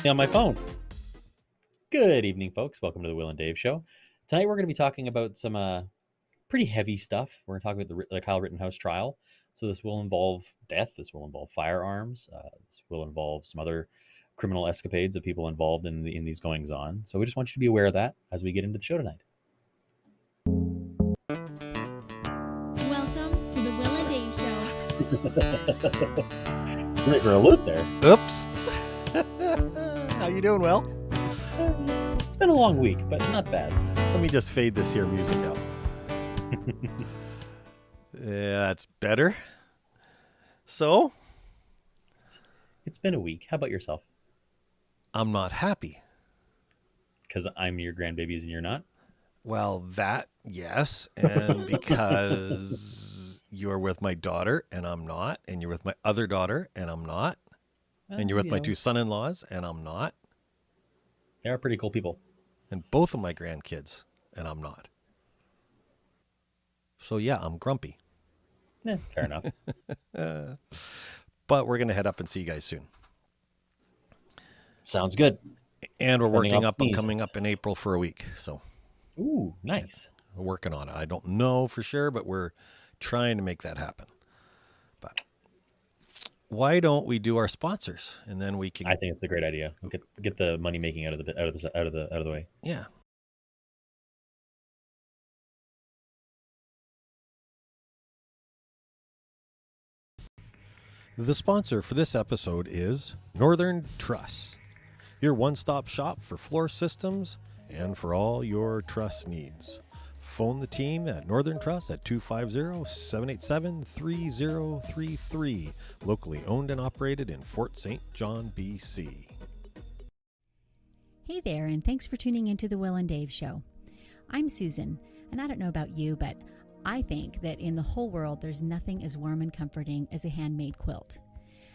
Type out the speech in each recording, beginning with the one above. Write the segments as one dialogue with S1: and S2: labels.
S1: On my phone. Good evening, folks. Welcome to the Will and Dave Show. Tonight we're going to be talking about some pretty heavy stuff. We're going to talk about the Kyle Rittenhouse trial. So this will involve death. This will involve firearms. This will involve some other criminal escapades of people involved in these goings on. So we just want you to be aware of that as we get into the show tonight.
S2: Welcome to the Will and Dave Show.
S1: Great for a loop there.
S3: Oops. How you doing, Will?
S1: It's been a long week, but not bad.
S3: Let me just fade this here music out. Yeah, that's better. So?
S1: It's been a week. How about yourself?
S3: I'm not happy.
S1: Because I'm your grandbabies and you're not?
S3: Well, that, yes. And because you're with my daughter and I'm not. And you're with my other daughter and I'm not. And you're with my two son-in-laws, and I'm not.
S1: They are pretty cool people.
S3: And both of my grandkids, and I'm not. So, yeah, I'm grumpy.
S1: Fair enough.
S3: But we're going to head up and see you guys soon.
S1: Sounds good.
S3: And we're working up and coming up in April for a week. So,
S1: ooh, nice.
S3: We're working on it. I don't know for sure, but we're trying to make that happen. But why don't we do our sponsors, and then we can?
S1: I think it's a great idea. Get the money making out of the way.
S3: Yeah. The sponsor for this episode is Northern Truss, your one-stop shop for floor systems and for all your truss needs. Phone the team at Northern Truss at 250-787-3033. Locally owned and operated in Fort St. John, BC.
S2: Hey there, and thanks for tuning into the Will and Dave Show. I'm Susan, and I don't know about you, but I think that in the whole world there's nothing as warm and comforting as a handmade quilt.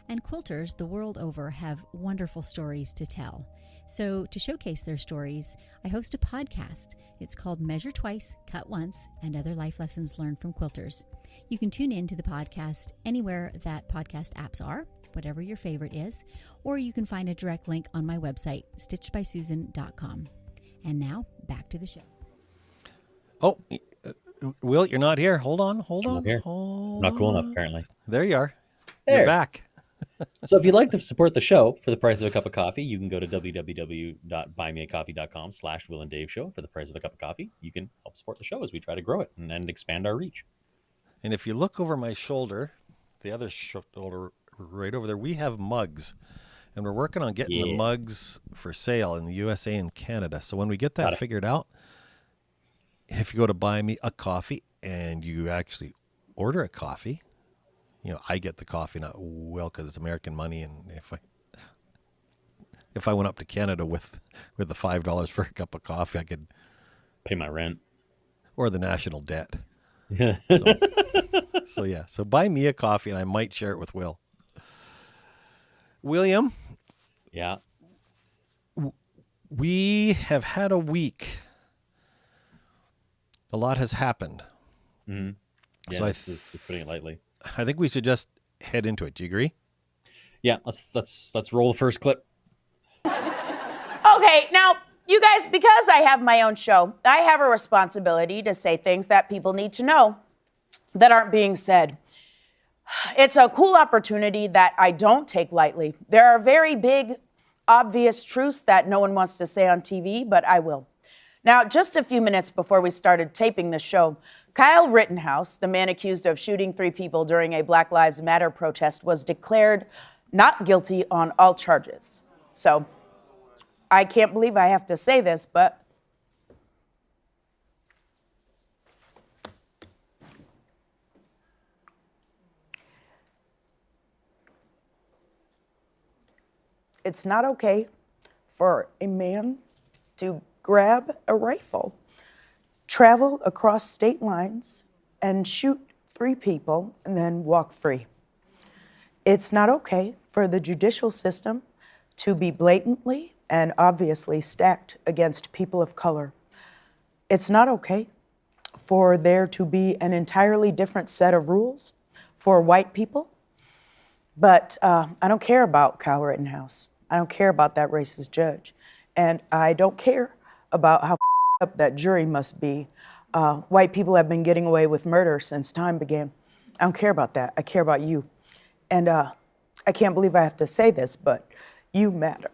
S2: And quilters the world over have wonderful stories to tell. So to showcase their stories, I host a podcast. It's called Measure Twice, Cut Once, and Other Life Lessons Learned from Quilters. You can tune in to the podcast anywhere that podcast apps are, whatever your favorite is, or you can find a direct link on my website, stitchedbysusan.com. And now, back to the show.
S3: Oh, Will, you're not here. Hold on.
S1: I'm not here. I'm not cool enough, apparently.
S3: There you are.
S1: There.
S3: You're back.
S1: So if you'd like to support the show for the price of a cup of coffee, you can go to www.buymeacoffee.com/WillAndDaveShow. For the price of a cup of coffee, you can help support the show as we try to grow it and expand our reach.
S3: And if you look over my shoulder, the other shoulder right over there, we have mugs. And we're working on getting the mugs for sale in the USA and Canada. So when we get that figured out, if you go to Buy Me a Coffee and you actually order a coffee, I get the coffee, not Will, because it's American money. And if I went up to Canada with the $5 for a cup of coffee, I could
S1: pay my rent
S3: or the national debt.
S1: Yeah.
S3: So buy me a coffee, and I might share it with Will. William.
S1: Yeah.
S3: We have had a week. A lot has happened.
S1: Mm-hmm. Yeah, so it's putting it lightly.
S3: I think we should just head into it. Do you agree?
S1: Yeah, let's roll the first clip.
S4: Okay, now, you guys, because I have my own show, I have a responsibility to say things that people need to know that aren't being said. It's a cool opportunity that I don't take lightly. There are very big, obvious truths that no one wants to say on TV, but I will. Now, just a few minutes before we started taping the show, Kyle Rittenhouse, the man accused of shooting 3 people during a Black Lives Matter protest, was declared not guilty on all charges. So, I can't believe I have to say this, but it's not okay for a man to grab a rifle, travel across state lines, and shoot 3 people and then walk free. It's not okay for the judicial system to be blatantly and obviously stacked against people of color. It's not okay for there to be an entirely different set of rules for white people. But I don't care about Kyle Rittenhouse. I don't care about that racist judge. And I don't care about how up that jury must be. White people have been getting away with murder since time began. I don't care about that. I care about you. And I can't believe I have to say this, but you matter.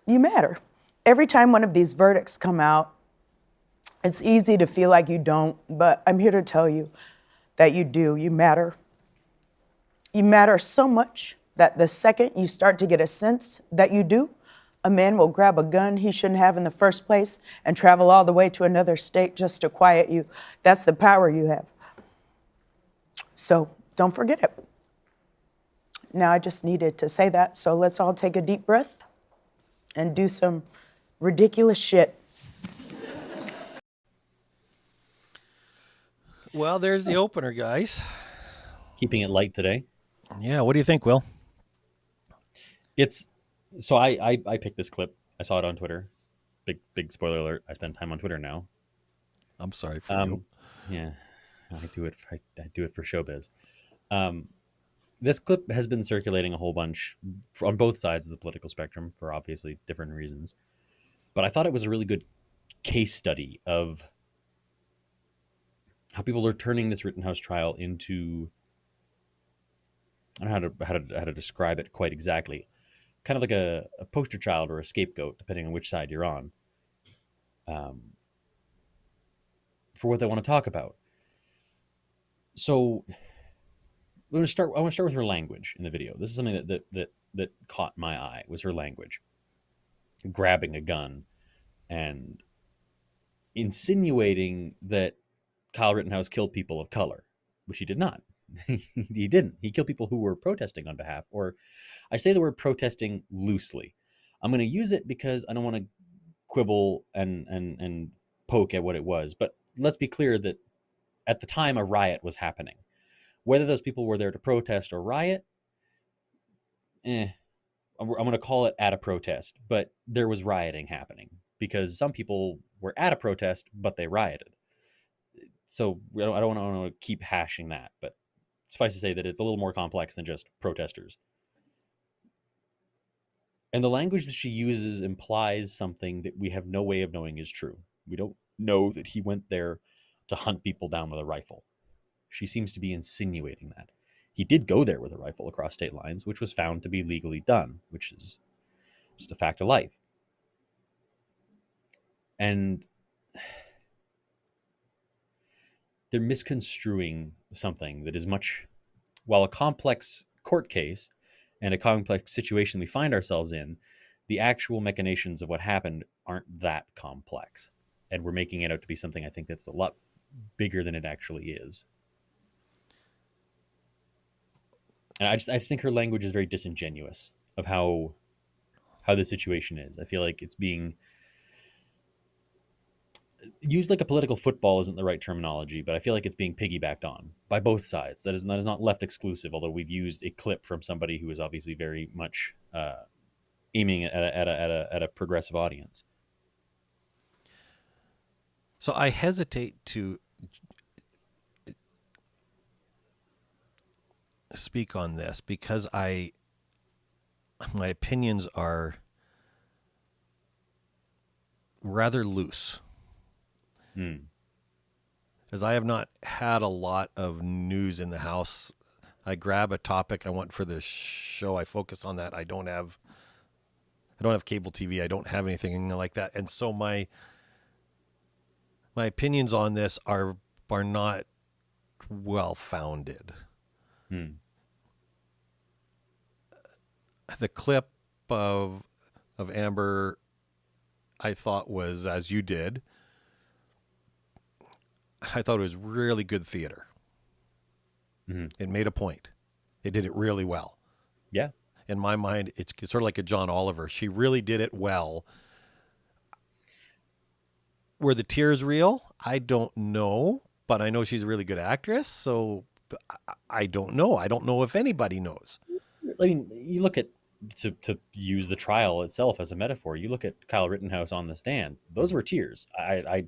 S4: You matter. Every time one of these verdicts come out, it's easy to feel like you don't, but I'm here to tell you that you do. You matter. You matter so much that the second you start to get a sense that you do, a man will grab a gun he shouldn't have in the first place and travel all the way to another state just to quiet you. That's the power you have. So don't forget it. Now I just needed to say that, so let's all take a deep breath and do some ridiculous shit.
S3: Well, there's the opener, guys.
S1: Keeping it light today.
S3: Yeah, what do you think, Will?
S1: So I picked this clip. I saw it on Twitter. Big spoiler alert. I spend time on Twitter now.
S3: I'm sorry for you.
S1: Yeah, I do it for showbiz. This clip has been circulating a whole bunch on both sides of the political spectrum for obviously different reasons. But I thought it was a really good case study of how people are turning this Rittenhouse trial into, I don't know how to describe it quite exactly, kind of like a poster child or a scapegoat, depending on which side you're on, for what they want to talk about. So I want to start with her language in the video. This is something that caught my eye, was her language. Grabbing a gun and insinuating that Kyle Rittenhouse killed people of color, which he did not. He didn't. He killed people who were protesting on behalf, or I say the word protesting loosely. I'm going to use it because I don't want to quibble and poke at what it was. But let's be clear that at the time a riot was happening. Whether those people were there to protest or riot, I'm going to call it at a protest, but there was rioting happening because some people were at a protest, but they rioted. So I don't want to keep hashing that, but suffice to say that it's a little more complex than just protesters. And the language that she uses implies something that we have no way of knowing is true. We don't know that he went there to hunt people down with a rifle. She seems to be insinuating that. He did go there with a rifle across state lines, which was found to be legally done, which is just a fact of life. And they're misconstruing something that is much, while a complex court case and a complex situation we find ourselves in, the actual machinations of what happened aren't that complex. And we're making it out to be something I think that's a lot bigger than it actually is. And I think her language is very disingenuous of how the situation is. I feel like it's being used like a political football isn't the right terminology, but I feel like it's being piggybacked on by both sides. That is not left exclusive, although we've used a clip from somebody who is obviously very much aiming at a progressive audience.
S3: So I hesitate to speak on this because my opinions are rather loose. As I have not had a lot of news in the house. I grab a topic I want for the show. I focus on that. I don't have cable TV. I don't have anything like that. And so my opinions on this are not well founded. The clip of Amber, I thought was, as you did, I thought it was really good theater. It made a point. It did it really well.
S1: Yeah.
S3: In my mind, it's sort of like a John Oliver. She really did it well. Were the tears real? I don't know, but I know she's a really good actress. So I don't know. I don't know if anybody knows.
S1: I mean, you look at, to use the trial itself as a metaphor, you look at Kyle Rittenhouse on the stand. Those were tears.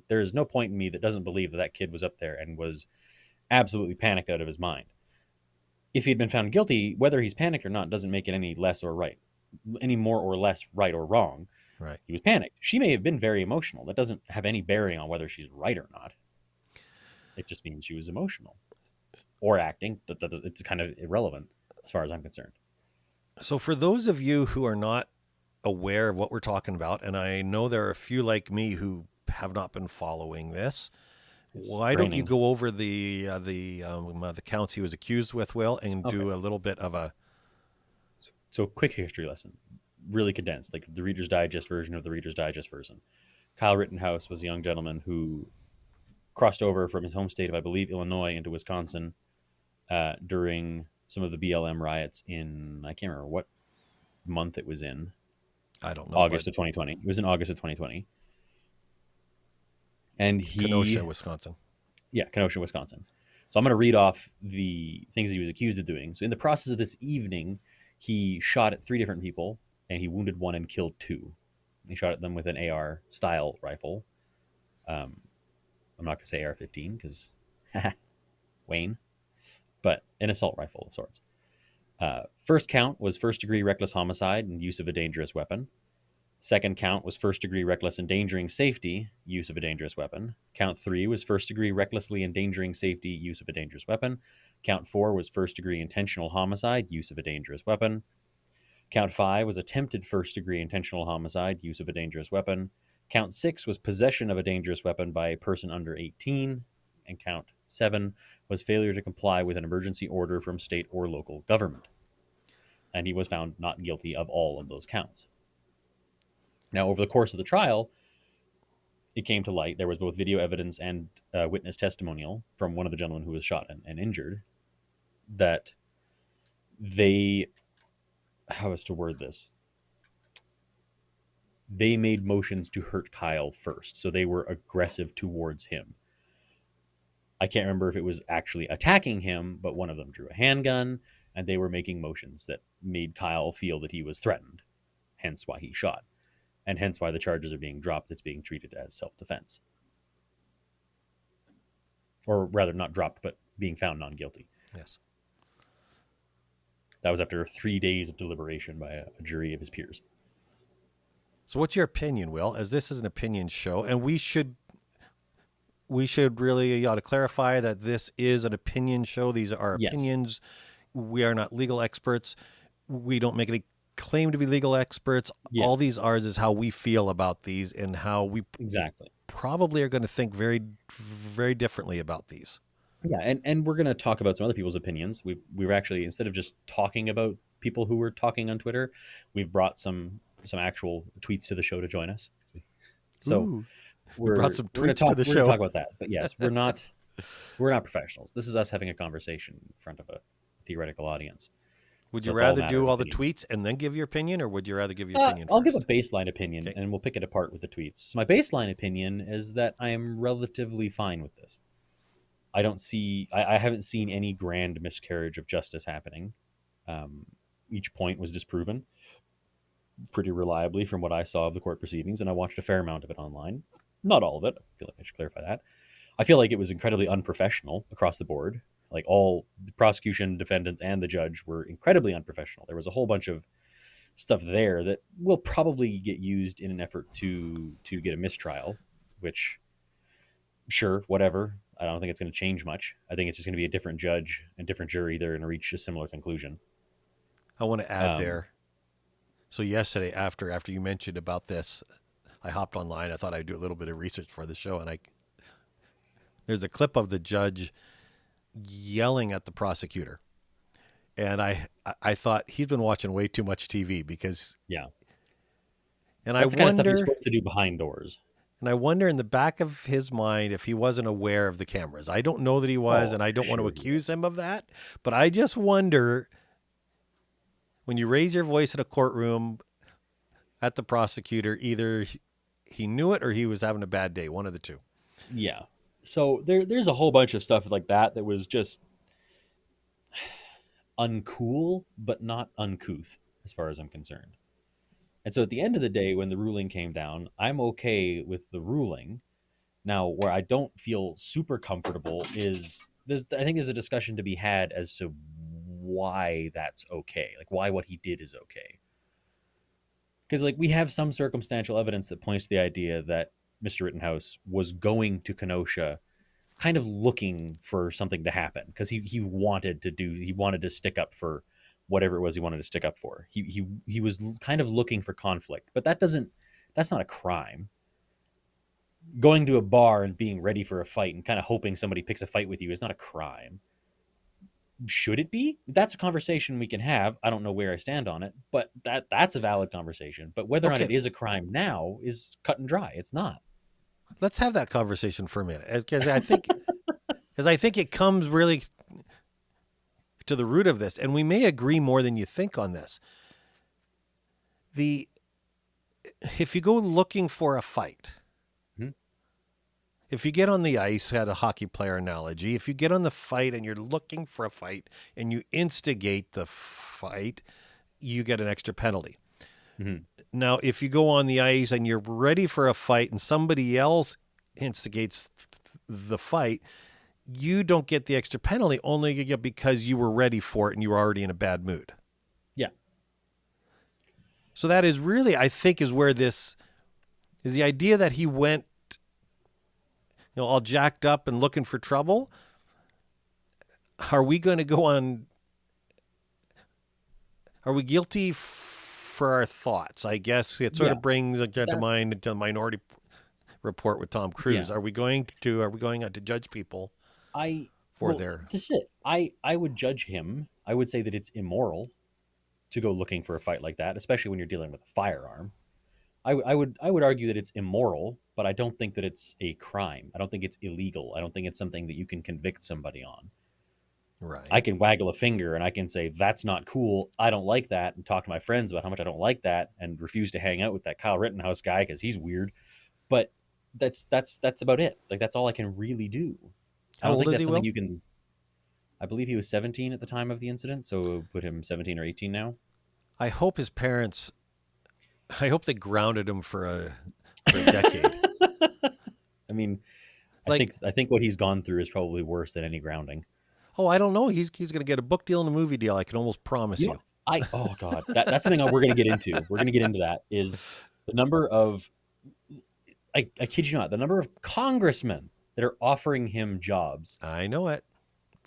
S1: There's no point in me that doesn't believe that kid was up there and was absolutely panicked out of his mind. If he had been found guilty, whether he's panicked or not doesn't make it any more or less right or wrong.
S3: Right.
S1: He was panicked. She may have been very emotional. That doesn't have any bearing on whether she's right or not. It just means she was emotional or acting. It's kind of irrelevant as far as I'm concerned.
S3: So for those of you who are not aware of what we're talking about, and I know there are a few like me who have not been following this, why don't you go over the counts he was accused with, Will, and do a little bit of a...
S1: So quick history lesson, really condensed, like the Reader's Digest version of the Reader's Digest version. Kyle Rittenhouse was a young gentleman who crossed over from his home state of, I believe, Illinois into Wisconsin during some of the BLM riots in, I can't remember what month it was in.
S3: I don't know.
S1: August of 2020. It was in August of 2020. And
S3: Kenosha, Wisconsin.
S1: Yeah, Kenosha, Wisconsin. So I'm going to read off the things that he was accused of doing. So in the process of this evening, he shot at 3 different people, and he wounded 1 and killed 2. He shot at them with an AR-style rifle. I'm not going to say AR-15 because Wayne, but an assault rifle of sorts. First count was first-degree reckless homicide and use of a dangerous weapon. Second count was first-degree reckless endangering safety, use of a dangerous weapon. Count 3 was first-degree recklessly endangering safety, use of a dangerous weapon. Count 4 was first-degree intentional homicide, use of a dangerous weapon. Count 5 was attempted first-degree intentional homicide, use of a dangerous weapon. Count 6 was possession of a dangerous weapon by a person under 18. And count 7 was failure to comply with an emergency order from state or local government. And he was found not guilty of all of those counts. Now, over the course of the trial, it came to light, there was both video evidence and witness testimonial from one of the gentlemen who was shot and injured, that they, how is to word this? They made motions to hurt Kyle first, so they were aggressive towards him. I can't remember if it was actually attacking him, but one of them drew a handgun, and they were making motions that made Kyle feel that he was threatened, hence why he shot. And hence why the charges are being dropped. It's being treated as self-defense. Or rather, not dropped, but being found non-guilty.
S3: Yes.
S1: That was after 3 days of deliberation by a jury of his peers.
S3: So what's your opinion, Will? As this is an opinion show, and we should we should really ought to clarify that this is an opinion show. These are
S1: Yes.
S3: opinions. We are not legal experts. We don't make any claim to be legal experts.
S1: Yeah.
S3: All these are is how we feel about these and how we
S1: Exactly.
S3: probably are going to think very, very differently about these.
S1: Yeah, and we're going to talk about some other people's opinions. We've actually, instead of just talking about people who were talking on Twitter, we've brought some actual tweets to the show to join us. So
S3: Ooh,
S1: we're
S3: brought some
S1: we're gonna
S3: tweets to the
S1: we're gonna
S3: show.
S1: talk about that. But yes, we're not professionals. This is us having a conversation in front of a theoretical audience.
S3: Would
S1: So
S3: you
S1: it's all a
S3: rather
S1: matter
S3: do
S1: of
S3: all the
S1: opinion.
S3: tweets and then give your opinion, or would you rather give your opinion
S1: I'll
S3: first?
S1: give a baseline opinion,
S3: Okay.
S1: and we'll pick it apart with the tweets. So my baseline opinion is that I am relatively fine with this. I haven't seen any grand miscarriage of justice happening. Each point was disproven pretty reliably from what I saw of the court proceedings, and I watched a fair amount of it online. Not all of it. I feel like I should clarify that. I feel like it was incredibly unprofessional across the board. Like all the prosecution, defendants, and the judge were incredibly unprofessional. There was a whole bunch of stuff there that will probably get used in an effort to get a mistrial, which, sure, whatever. I don't think it's going to change much. I think it's just going to be a different judge and different jury. They're going to reach a similar conclusion.
S3: I want to add there. So yesterday, after you mentioned about this, I hopped online. I thought I'd do a little bit of research for the show, and there's a clip of the judge yelling at the prosecutor, and I thought he's been watching way too much TV because and
S1: that's the kind of stuff you're supposed to do behind doors.
S3: And I wonder in the back of his mind if he wasn't aware of the cameras. I don't know that he was, and I don't want to accuse him of that. But I just wonder, when you raise your voice in a courtroom at the prosecutor, either he knew it or he was having a bad day, one of the two.
S1: Yeah. So there's a whole bunch of stuff like that was just uncool, but not uncouth, as far as I'm concerned. And so at the end of the day, when the ruling came down, I'm okay with the ruling. Now, where I don't feel super comfortable is I think there's a discussion to be had as to why that's okay, like why what he did is okay. Because like we have some circumstantial evidence that points to the idea that Mr. Rittenhouse was going to Kenosha kind of looking for something to happen because he wanted to stick up for whatever it was he wanted to stick up for. He was kind of looking for conflict, but that's not a crime. Going to a bar and being ready for a fight and kind of hoping somebody picks a fight with you is not a crime. Should it be? That's a conversation we can have. I don't know where I stand on it, but that's a valid conversation. But whether or not it is a crime now is cut and dry. It's not.
S3: Let's have that conversation for a minute, because I think it comes really to the root of this, and we may agree more than you think on this. If you go looking for a fight, if you get on the ice, had a hockey player analogy, if you get on the fight and you're looking for a fight and you instigate the fight, you get an extra penalty. Mm-hmm. Now, if you go on the ice and you're ready for a fight and somebody else instigates the fight, you don't get the extra penalty, only because you were ready for it and you were already in a bad mood.
S1: Yeah.
S3: So that is really, I think, is where this is the idea that he went, all jacked up and looking for trouble. Are we going to go on? Are we guilty for our thoughts? I guess it sort of brings to mind the Minority Report with Tom Cruise. Yeah. Are we going to judge people their?
S1: This is it. I would judge him. I would say that it's immoral to go looking for a fight like that, especially when you're dealing with a firearm. I would argue that it's immoral, but I don't think that it's a crime. I don't think it's illegal. I don't think it's something that you can convict somebody on.
S3: Right.
S1: I can waggle a finger and I can say, that's not cool. I don't like that, and talk to my friends about how much I don't like that and refuse to hang out with that Kyle Rittenhouse guy because he's weird. But that's about it. Like, that's all I can really do. I don't think that's something you can. I believe he was 17 at the time of the incident, so put him 17 or 18 now.
S3: I hope his parents. I hope they grounded him for a decade.
S1: I mean, I think what he's gone through is probably worse than any grounding.
S3: Oh, I don't know. He's going to get a book deal and a movie deal. I can almost promise you.
S1: Oh God, that's something we're going to get into. We're going to get into that. Is the number of, I kid you not, the number of congressmen that are offering him jobs.
S3: I know it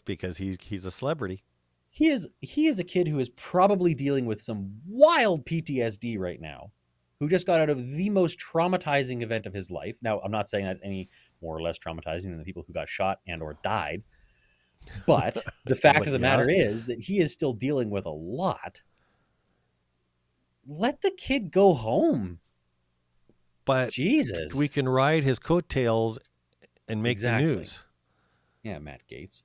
S3: because he's a celebrity.
S1: He is a kid who is probably dealing with some wild PTSD right now, who just got out of the most traumatizing event of his life. Now, I'm not saying that any more or less traumatizing than the people who got shot and or died. But the fact of the matter is that he is still dealing with a lot. Let the kid go home.
S3: But
S1: Jesus,
S3: we can ride his coattails and make the news.
S1: Yeah, Matt Gaetz.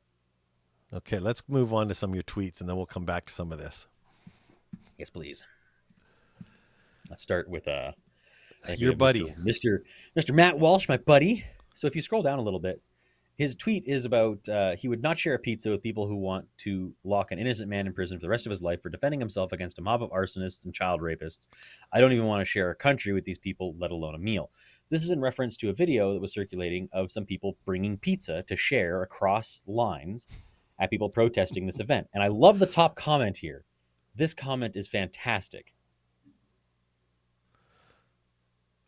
S3: Okay, let's move on to some of your tweets, and then we'll come back to some of this.
S1: Yes, please. Let's start with
S3: your buddy,
S1: Mr. Matt Walsh, my buddy. So if you scroll down a little bit, his tweet is about he would not share a pizza with people who want to lock an innocent man in prison for the rest of his life for defending himself against a mob of arsonists and child rapists. I don't even want to share a country with these people, let alone a meal. This is in reference to a video that was circulating of some people bringing pizza to share across lines at people protesting this event. And I love the top comment here. This comment is fantastic.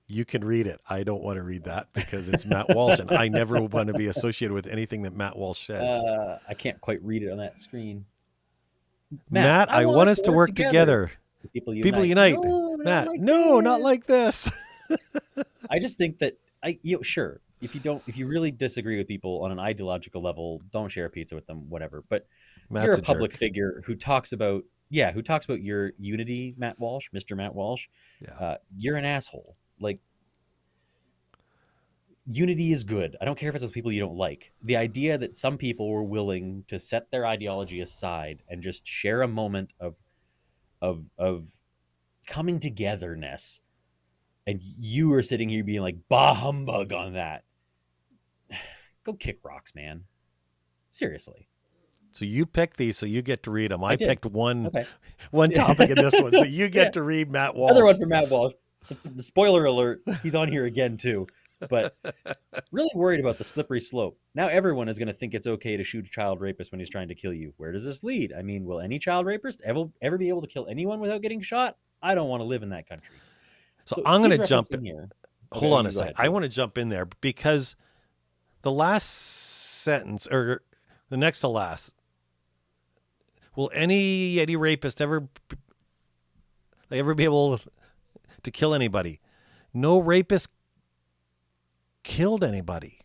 S3: You can read it. I don't want to read that because it's Matt Walsh, and I never want to be associated with anything that Matt Walsh says.
S1: I can't quite read it on that screen.
S3: Matt, I want us to work together.
S1: People
S3: unite.
S1: No,
S3: Matt,
S1: like
S3: no, not like this.
S1: I just think that sure. If you really disagree with people on an ideological level, don't share a pizza with them, whatever. But
S3: Matt's
S1: you're a public
S3: jerk.
S1: figure who talks about your unity, Matt Walsh, Mr. Matt Walsh.
S3: Yeah.
S1: You're an asshole. Like, unity is good. I don't care if it's with people you don't like. The idea that some people were willing to set their ideology aside and just share a moment of coming togetherness, and you are sitting here being like, bah humbug on that. Go kick rocks, man. Seriously.
S3: So you picked these, so you get to read them. I picked one
S1: Okay.
S3: topic in this one, so you get to read Matt Walsh.
S1: Another one for Matt Walsh. Spoiler alert, he's on here again too. But really worried about the slippery slope. Now everyone is going to think it's okay to shoot a child rapist when he's trying to kill you. Where does this lead? I mean, will any child rapist ever be able to kill anyone without getting shot? I don't want to live in that country.
S3: So I'm going to jump
S1: in here.
S3: Hold on a second. I want to jump in there because the last sentence, or the next to last, will any rapist ever be able to kill anybody? No rapist killed anybody.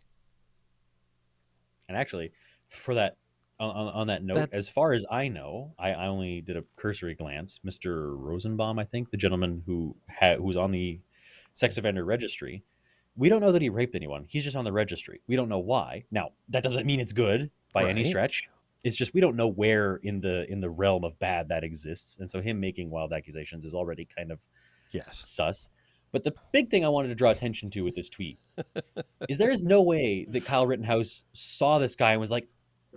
S1: And actually, for that, on that note, as far as I know, I only did a cursory glance. Mr. Rosenbaum, I think, the gentleman who's on the sex offender registry, we don't know that he raped anyone. He's just on the registry. We don't know why. Now, that doesn't mean it's good by any stretch. It's just we don't know where in the realm of bad that exists. And so him making wild accusations is already kind of sus. But the big thing I wanted to draw attention to with this tweet is there is no way that Kyle Rittenhouse saw this guy and was like,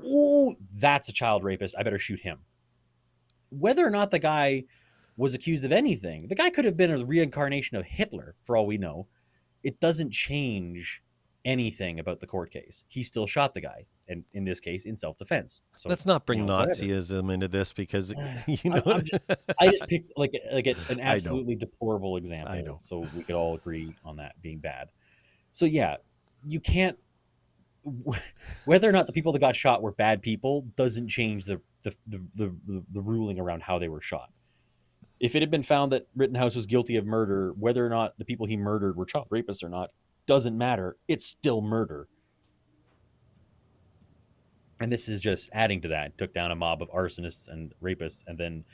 S1: oh, that's a child rapist. I better shoot him. Whether or not the guy was accused of anything, the guy could have been a reincarnation of Hitler, for all we know. It doesn't change anything about the court case. He still shot the guy, and in this case, in self-defense. So
S3: let's not bring Nazism into this because
S1: I just picked like an absolutely deplorable example, so we could all agree on that being bad. So yeah, you can't. Whether or not the people that got shot were bad people doesn't change the ruling around how they were shot. If it had been found that Rittenhouse was guilty of murder, whether or not the people he murdered were child rapists or not doesn't matter. It's still murder. And this is just adding to that. Took down a mob of arsonists and rapists and then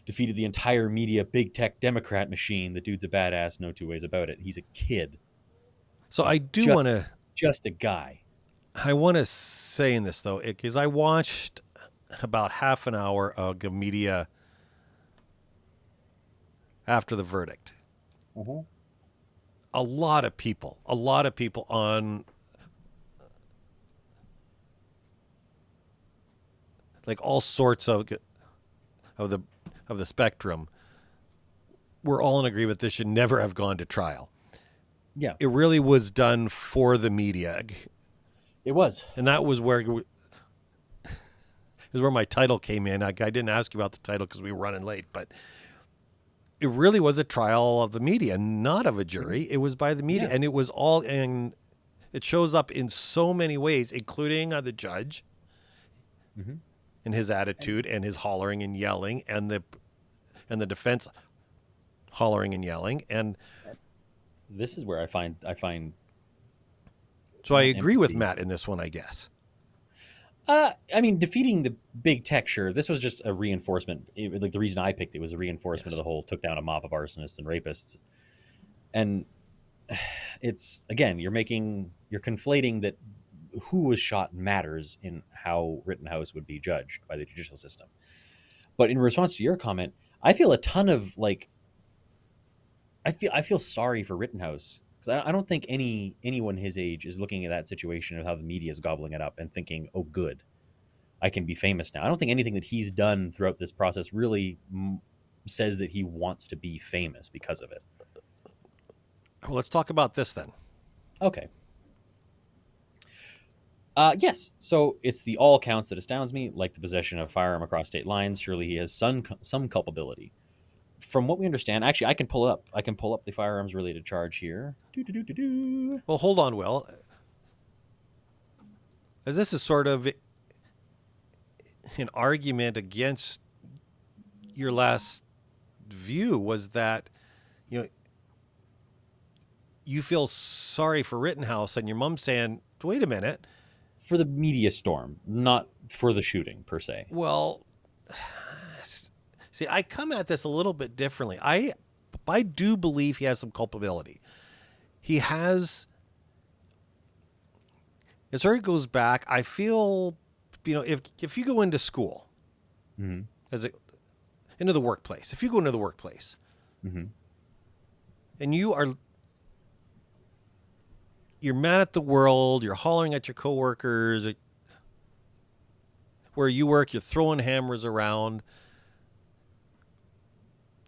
S1: defeated the entire media big tech Democrat machine. The dude's a badass, no two ways about it. He's a kid.
S3: So I do want to...
S1: Just a guy.
S3: I want to say in this, though, because I watched about half an hour of the media after the verdict.
S1: Mm-hmm.
S3: A lot of people on like all sorts of the spectrum were all in agreement this should never have gone to trial.
S1: Yeah.
S3: It really was done for the media.
S1: It was.
S3: And that was where my title came in. I didn't ask you about the title because we were running late, but it really was a trial of the media, not of a jury. It was by the media, and it was all in. It shows up in so many ways, including the judge and his attitude and his hollering and yelling, and the defense hollering and yelling. And
S1: this is where I find
S3: so I agree with
S1: empathy.
S3: Matt in this one, I guess.
S1: I mean, defeating the big tech, sure. This was just a reinforcement. Like the reason I picked it was a reinforcement of the whole took down a mob of arsonists and rapists. And it's, again, you're conflating that who was shot matters in how Rittenhouse would be judged by the judicial system. But in response to your comment, I feel a ton of I feel sorry for Rittenhouse, because I don't think anyone his age is looking at that situation of how the media is gobbling it up and thinking, oh, good, I can be famous now. I don't think anything that he's done throughout this process really says that he wants to be famous because of it.
S3: Well, let's talk about this then.
S1: Okay. Yes. So it's the all counts that astounds me, like the possession of a firearm across state lines. Surely he has some culpability. From what we understand, actually, I can pull up the firearms related charge here.
S3: Well, hold on, Will. As this is sort of an argument against your last view, was that, you feel sorry for Rittenhouse, and your mom's saying, wait a minute.
S1: For the media storm, not for the shooting per se.
S3: Well, see, I come at this a little bit differently. I do believe he has some culpability. He has. It sort of goes back. I feel, if you go into school, into the workplace, if you go into the workplace, and you're mad at the world, you're hollering at your coworkers, where you work, you're throwing hammers around,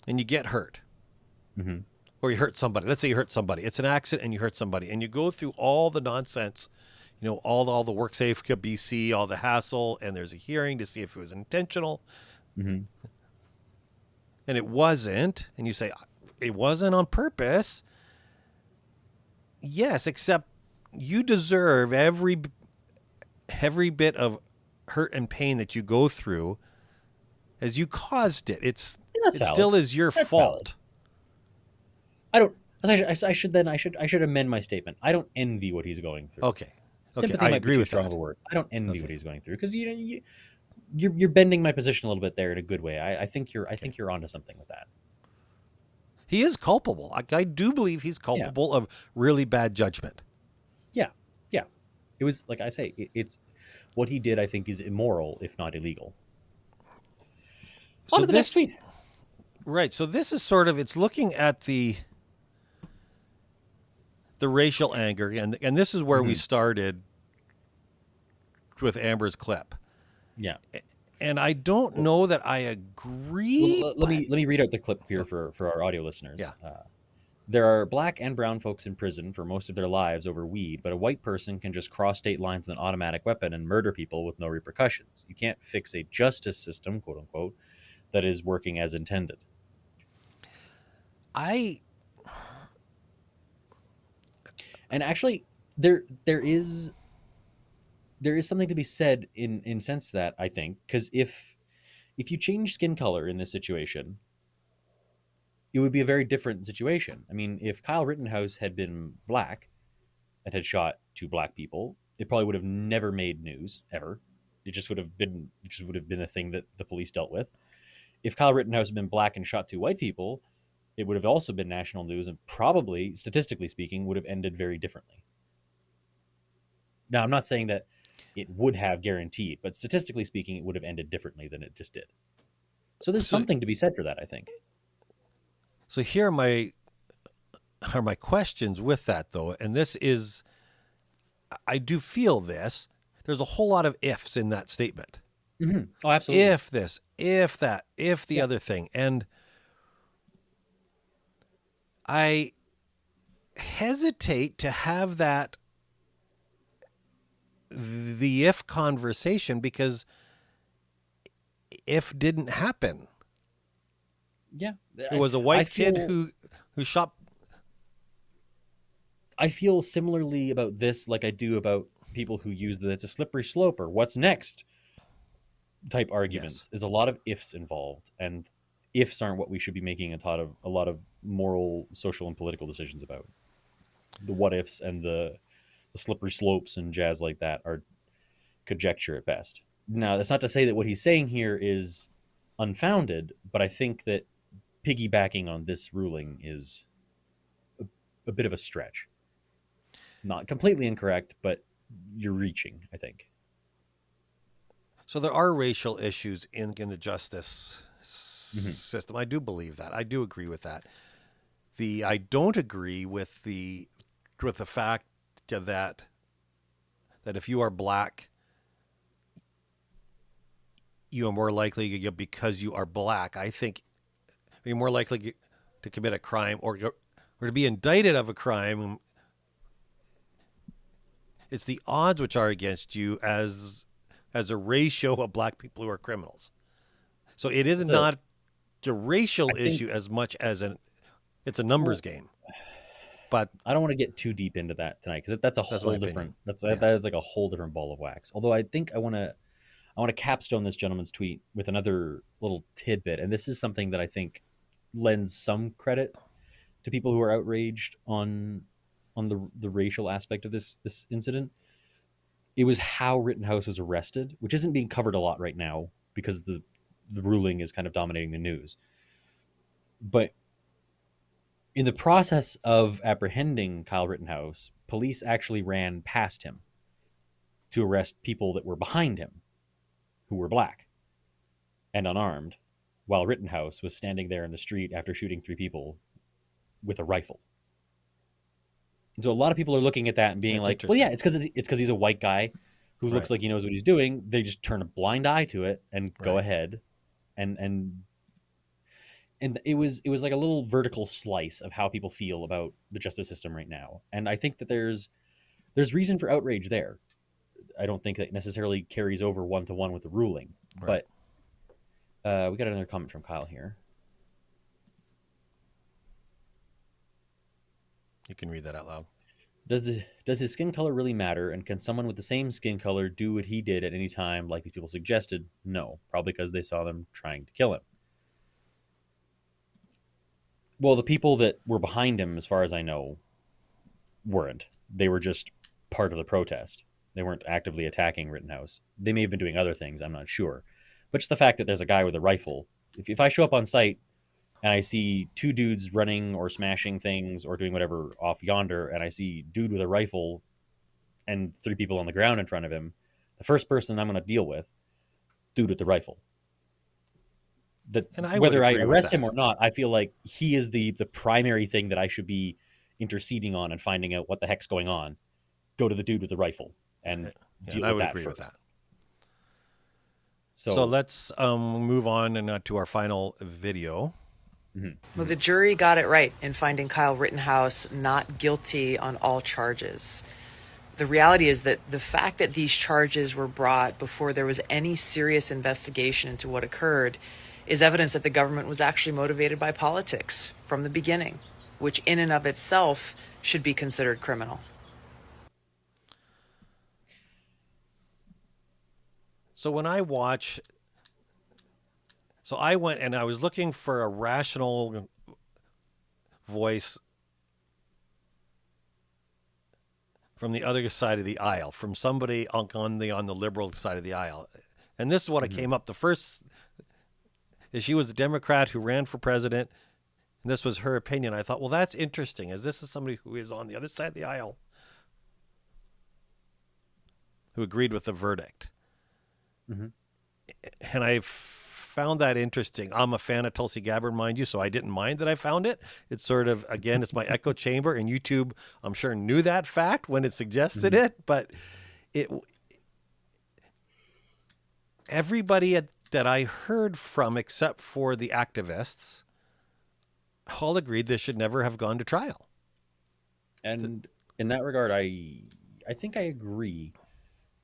S3: and you get hurt. Or you hurt somebody. Let's say you hurt somebody. It's an accident and you hurt somebody. And you go through all the nonsense, all the WorkSafe BC, all the hassle, and there's a hearing to see if it was intentional. And it wasn't. And you say, it wasn't on purpose. Yes, except you deserve every bit of hurt and pain that you go through, as you caused it. It still is your fault.
S1: Valid. I should amend my statement. I don't envy what he's going through.
S3: Okay.
S1: Sympathy
S3: I
S1: might
S3: agree
S1: be too
S3: with
S1: strong
S3: that.
S1: of a word. I don't envy what he's going through, because you're bending my position a little bit there in a good way. I think you're onto something with that.
S3: He is culpable. I do believe he's culpable of really bad judgment.
S1: Yeah. It was, like I say, it's what he did, I think, is immoral, if not illegal. On to the next tweet.
S3: Right. So this is sort of, it's looking at the racial anger, and this is where we started with Amber's clip.
S1: Yeah.
S3: And I don't know that I agree.
S1: Well, let me read out the clip here for our audio listeners.
S3: Yeah.
S1: There are black and brown folks in prison for most of their lives over weed, but a white person can just cross state lines with an automatic weapon and murder people with no repercussions. You can't fix a justice system, quote unquote, that is working as intended. And actually, there is something to be said in sense that, I think, because if you change skin color in this situation, it would be a very different situation. I mean, if Kyle Rittenhouse had been black and had shot two black people, it probably would have never made news ever. It just would have been a thing that the police dealt with. If Kyle Rittenhouse had been black and shot two white people, it would have also been national news and probably, statistically speaking, would have ended very differently. Now, I'm not saying that it would have guaranteed, but statistically speaking, it would have ended differently than it just did. So there's something to be said for that, I think.
S3: So here are my questions with that, though. And this is, I do feel this. There's a whole lot of ifs in that statement.
S1: Oh, absolutely.
S3: If this, if that, if the other thing. And I hesitate to have that, the if conversation, because if didn't happen.
S1: Yeah.
S3: It was a white kid who shot.
S1: I feel similarly about this like I do about people who use the it's a slippery slope or what's next type
S3: Yes.
S1: arguments. Is a lot of ifs involved, and ifs aren't what we should be making a lot of moral, social, and political decisions about. The what ifs and the slippery slopes and jazz like that are conjecture at best. Now, that's not to say that what he's saying here is unfounded, but I think that piggybacking on this ruling is a bit of a stretch. Not completely incorrect, but you're reaching, I think.
S3: So there are racial issues in the justice
S1: Mm-hmm.
S3: system. I do believe that. I do agree with that. I don't agree with the fact that if you are black, you are more likely because you are black. I think you're more likely to commit a crime or to be indicted of a crime. It's the odds which are against you as a ratio of black people who are criminals. So it is not a racial issue as much as it's a numbers game. But
S1: I don't want to get too deep into that tonight because that's a whole different. That is like a whole different ball of wax. Although I think I want to capstone this gentleman's tweet with another little tidbit, and this is something that I think lends some credit to people who are outraged on the racial aspect of this incident. It was how Rittenhouse was arrested, which isn't being covered a lot right now because the ruling is kind of dominating the news. But in the process of apprehending Kyle Rittenhouse, police actually ran past him to arrest people that were behind him, who were black and unarmed, while Rittenhouse was standing there in the street after shooting 3 people with a rifle. And so a lot of people are looking at that and being like, well, yeah, it's because he's a white guy who looks like he knows what he's doing. They just turn a blind eye to it and go ahead. And it was like a little vertical slice of how people feel about the justice system right now. And I think that there's reason for outrage there. I don't think that necessarily carries over one-to-one with the ruling. But we got another comment from Kyle here.
S3: You can read that out loud.
S1: Does his skin color really matter? And can someone with the same skin color do what he did at any time, like these people suggested? No, probably because they saw them trying to kill him. Well, the people that were behind him, as far as I know, weren't. They were just part of the protest. They weren't actively attacking Rittenhouse. They may have been doing other things, I'm not sure. But just the fact that there's a guy with a rifle, if I show up on site and I see 2 dudes running or smashing things or doing whatever off yonder, and I see dude with a rifle and 3 people on the ground in front of him, the first person I'm going to deal with, dude with the rifle. Whether I arrest him or not, I feel like he is the primary thing that I should be interceding on and finding out what the heck's going on. Go to the dude with the rifle and deal with that first.
S3: So let's move on and to our final video.
S5: Mm-hmm. Well, the jury got it right in finding Kyle Rittenhouse not guilty on all charges. The reality is that the fact that these charges were brought before there was any serious investigation into what occurred is evidence that the government was actually motivated by politics from the beginning, which in and of itself should be considered criminal.
S3: So when I watch, I went and I was looking for a rational voice from the other side of the aisle, from somebody on the liberal side of the aisle. And this is what I came up. The first is she was a Democrat who ran for president, and this was her opinion. I thought, well, that's interesting, as this is somebody who is on the other side of the aisle who agreed with the verdict. Mm-hmm. And I found that interesting. I'm a fan of Tulsi Gabbard, mind you, so I didn't mind that I found it. It's sort of, again, it's my echo chamber, and YouTube, I'm sure, knew that fact when it suggested it, but everybody that I heard from, except for the activists, all agreed this should never have gone to trial.
S1: And in that regard, I think I agree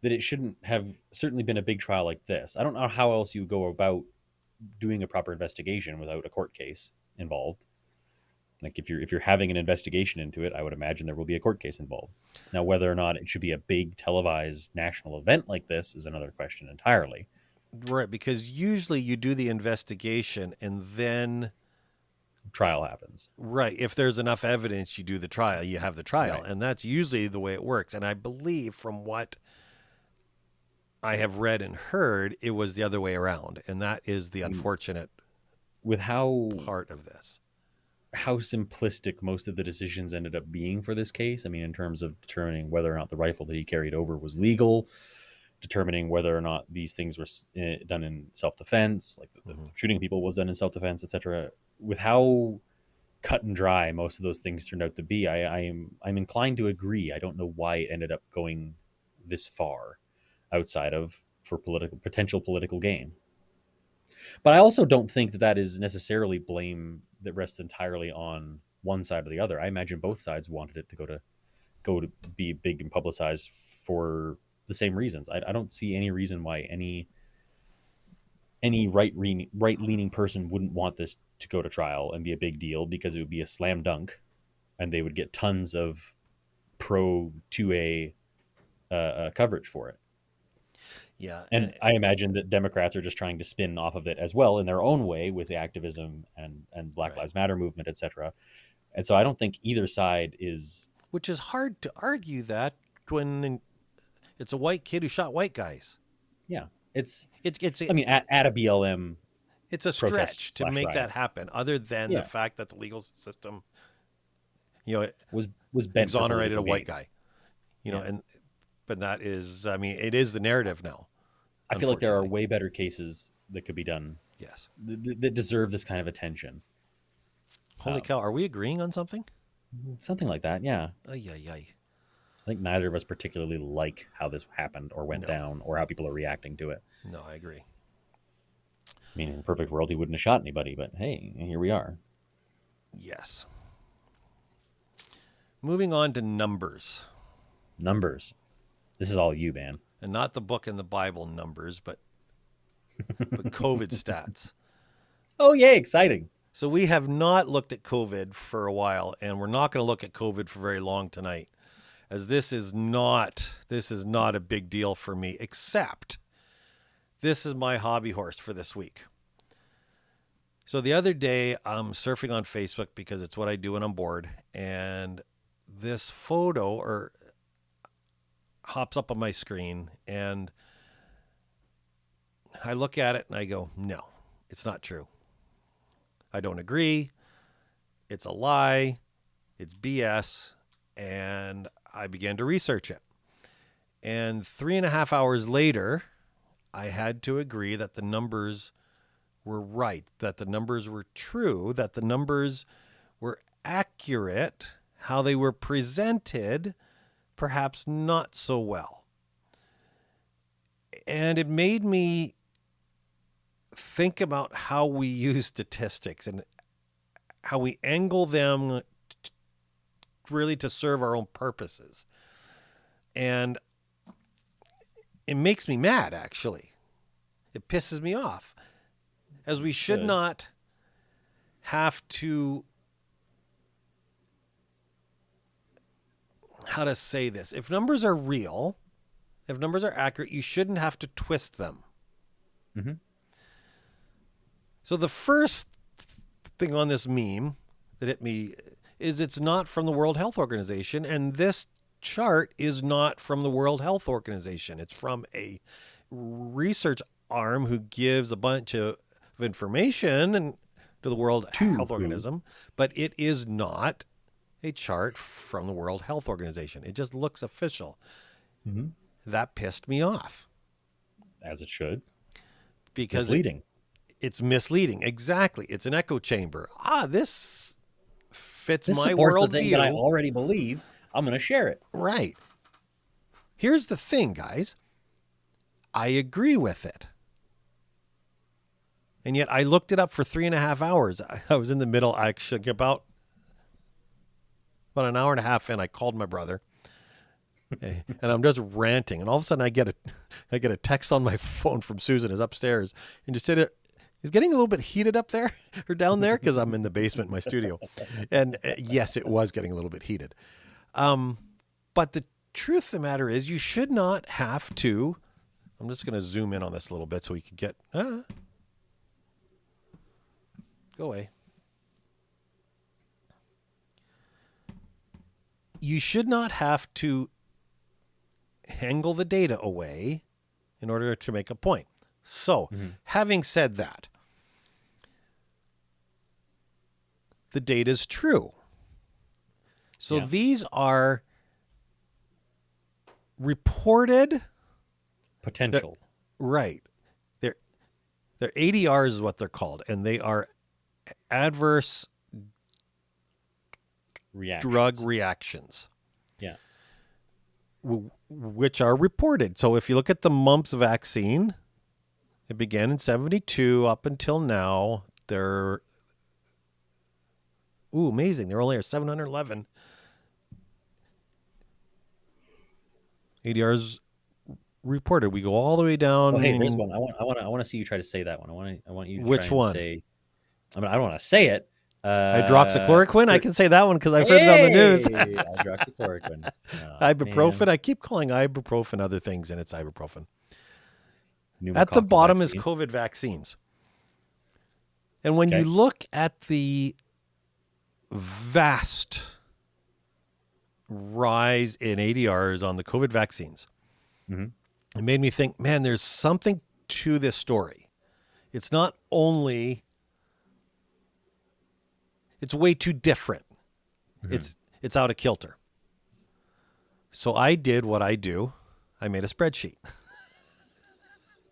S1: that it shouldn't have certainly been a big trial like this. I don't know how else you go about doing a proper investigation without a court case involved. Like if you're having an investigation into it, I would imagine there will be a court case involved. Now, whether or not it should be a big televised national event like this is another question entirely.
S3: Right, because usually you do the investigation and then
S1: Trial happens.
S3: right, if there's enough evidence, you do the trial, you have the trial,
S1: Right.
S3: and that's usually the way it works. And I believe from what I have read and heard, it was the other way around, and that is the unfortunate
S1: With how
S3: part of this.
S1: simplistic most of the decisions ended up being for this case. I mean, in terms of determining whether or not the rifle that he carried over was legal, determining whether or not these things were done in self-defense, like the shooting people was done in self-defense, etc. With how cut and dry most of those things turned out to be, I'm inclined to agree. I don't know why it ended up going this far outside of for potential political gain. But I also don't think that is necessarily blame that rests entirely on one side or the other. I imagine both sides wanted it to go to be big and publicized for the same reasons. I don't see any reason why any right-leaning person wouldn't want this to go to trial and be a big deal, because it would be a slam dunk and they would get tons of pro 2A coverage for it.
S3: Yeah.
S1: And I imagine that Democrats are just trying to spin off of it as well in their own way with the activism and Black Lives Matter movement, etc. And so I don't think either side is...
S3: Which is hard to argue that when it's a white kid who shot white guys.
S1: Yeah. It's
S3: I
S1: mean, at a BLM...
S3: It's a stretch to make
S1: riot.
S3: that happen, other than
S1: Yeah.
S3: the fact that the legal system,
S1: was bent for
S3: exonerated a
S1: political
S3: white
S1: gain.
S3: guy, but that is, I mean, it is the narrative now.
S1: I feel like there are
S3: unfortunately.
S1: way better cases that could be done
S3: Yes.
S1: that deserve this kind of attention.
S3: Holy cow, are we agreeing on something?
S1: Something like that, yeah.
S3: Ay, ay, ay.
S1: I think neither of us particularly like how this happened or went down or how people are reacting to it.
S3: No, I agree.
S1: I mean, in a perfect world, he wouldn't have shot anybody, but hey, here we are.
S3: Yes. Moving on to numbers.
S1: Numbers. This is all you, man.
S3: And not the book in the Bible numbers, but COVID stats.
S1: Oh, yay, exciting.
S3: So we have not looked at COVID for a while, and we're not going to look at COVID for very long tonight, as this is not a big deal for me, except this is my hobby horse for this week. So the other day, I'm surfing on Facebook because it's what I do when I'm bored, and this photo hops up on my screen, and I look at it and I go, no, it's not true. I don't agree. It's a lie. It's BS. And I began to research it. And 3.5 hours later, I had to agree that the numbers were right, that the numbers were true, that the numbers were accurate, how they were presented, perhaps not so well. And it made me think about how we use statistics and how we angle them really to serve our own purposes. And it makes me mad, actually. It pisses me off, as we should not have to, how to say this? If numbers are real, if numbers are accurate, you shouldn't have to twist them.
S1: Mm-hmm.
S3: So the first thing on this meme that hit me is it's not from the World Health Organization, and this chart is not from the World Health Organization. It's from a research arm who gives a bunch of information to the World Health Organization, but it is not a chart from the World Health Organization. It just looks official.
S1: Mm-hmm.
S3: That pissed me off.
S1: As it should.
S3: Because
S1: misleading.
S3: It's misleading. Exactly. It's an echo chamber. This fits
S1: This
S3: my
S1: supports the
S3: worldview.
S1: thing that I already believe. I'm going to share it.
S3: Right. Here's the thing, guys. I agree with it. And yet I looked it up for 3.5 hours. I was in the middle, actually, about an hour and a half in. I called my brother. And I'm just ranting. And all of a sudden I get a text on my phone from Susan, who's upstairs. And just said it. Is getting a little bit heated up there or down there? Because I'm in the basement in my studio. And yes, it was getting a little bit heated. But the truth of the matter is you should not have to. I'm just going to zoom in on this a little bit so we can get. Go away. You should not have to hangle the data away in order to make a point. So, having said that, the data is true. So these are reported
S1: Potential.
S3: right. They're ADRs is what they're called, and they are adverse drug reactions.
S1: Yeah.
S3: Which are reported. So if you look at the mumps vaccine, it began in 1972 up until now. They're amazing. There only are 711 ADRs reported. We go all the way down.
S1: Oh, hey, there's one. I want to see you try to say that one. I want you to
S3: Which
S1: try and
S3: one?
S1: say. I mean, I don't want to say it.
S3: Hydroxychloroquine. I can say that one because I've heard it on the news.
S1: Hydroxychloroquine. Oh,
S3: Ibuprofen.
S1: man.
S3: I keep calling ibuprofen other things, and it's ibuprofen.
S1: Pneumococcal
S3: At the bottom
S1: vaccine.
S3: is COVID vaccines. And when
S1: Okay.
S3: you look at the vast rise in ADRs on the COVID vaccines, it made me think, man, there's something to this story. It's not only, it's way too different. It's out of kilter. So I did what I do. I made a spreadsheet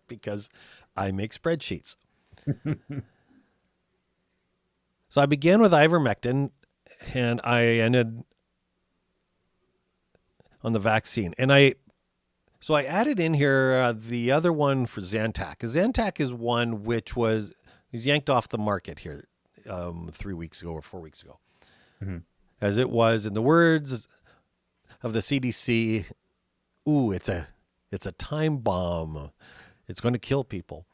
S3: because I make spreadsheets. So I began with ivermectin and I ended on the vaccine. And I added in here the other one for Zantac. Zantac is one which was yanked off the market here 3 weeks ago or 4 weeks ago. As it was, in the words of the CDC, it's a time bomb. It's going to kill people.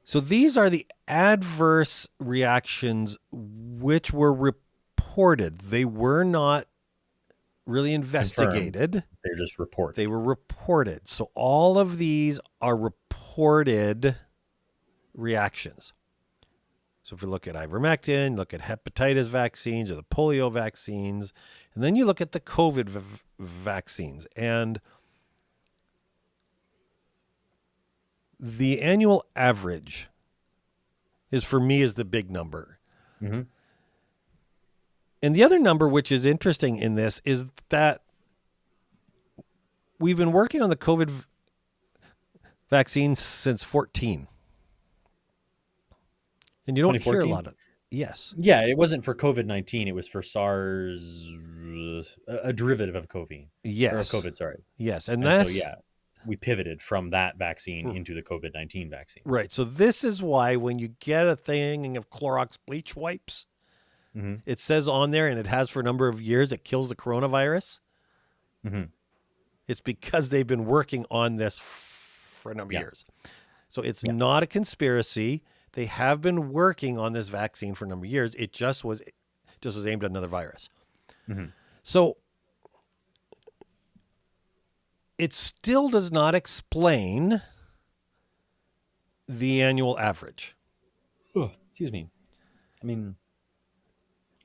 S3: So these are the adverse reactions which were reported. They were not really investigated.
S1: Confirmed. They're just reported.
S3: They were reported. So all of these are reported reactions. So if you look at ivermectin, look at hepatitis vaccines or the polio vaccines, and then you look at the COVID vaccines, and the annual average is, for me, is the big number. And the other number, which is interesting in this, is that we've been working on the COVID vaccine since 2014. And you don't hear a
S1: 2014?
S3: lot of, yes.
S1: Yeah, it wasn't for COVID-19. It was for SARS, a derivative of COVID.
S3: Yes.
S1: Or of COVID, sorry.
S3: Yes.
S1: And
S3: that's,
S1: so, yeah, we pivoted from that vaccine into the COVID-19 vaccine.
S3: right. So this is why when you get a thing of Clorox bleach wipes, it says on there, and it has for a number of years, it kills the coronavirus. It's because they've been working on this for a number of years. So it's not a conspiracy. They have been working on this vaccine for a number of years. It just was aimed at another virus. So it still does not explain the annual average.
S1: Oh, excuse me. I mean,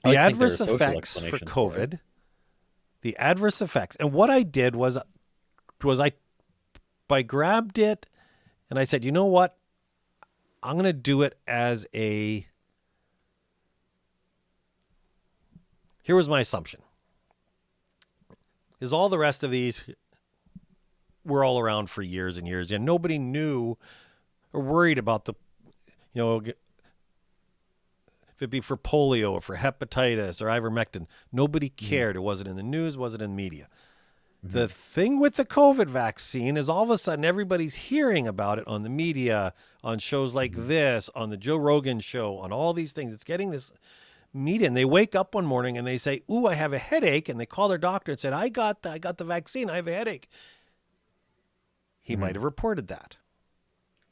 S3: The
S1: I think there are
S3: adverse
S1: social
S3: effects for
S1: explanations for it.
S3: COVID, the adverse effects. And what I did was I grabbed it and I said, you know what? I'm going to do it as here was my assumption. Is all the rest of these were all around for years and years, and nobody knew or worried about the, if it be for polio or for hepatitis or ivermectin, nobody cared. It wasn't in the news, wasn't in the media. The thing with the COVID vaccine is all of a sudden everybody's hearing about it on the media, on shows like this, on the Joe Rogan show, on all these things. It's getting this media, and they wake up one morning and they say, "Ooh, I have a headache," and they call their doctor and said, "I got the vaccine. I have a headache." He might have reported that.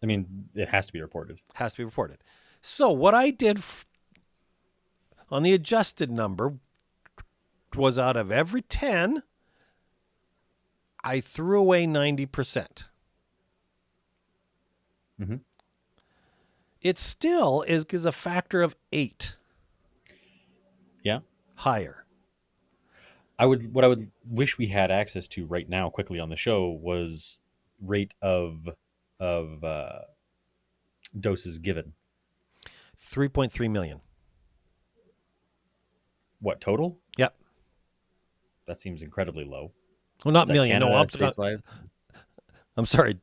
S1: I mean, it has to be reported.
S3: Has to be reported. So what I did on the adjusted number was out of every 10, I threw away 90%.
S1: Mm-hmm.
S3: It still is a factor of 8
S1: Yeah.
S3: higher.
S1: What I would wish we had access to right now quickly on the show was rate of doses given.
S3: 3.3 million.
S1: What, total?
S3: Yep.
S1: That seems incredibly low.
S3: Well, not
S1: Is that
S3: million.
S1: Canada,
S3: No,
S1: stateswide?
S3: I'm sorry.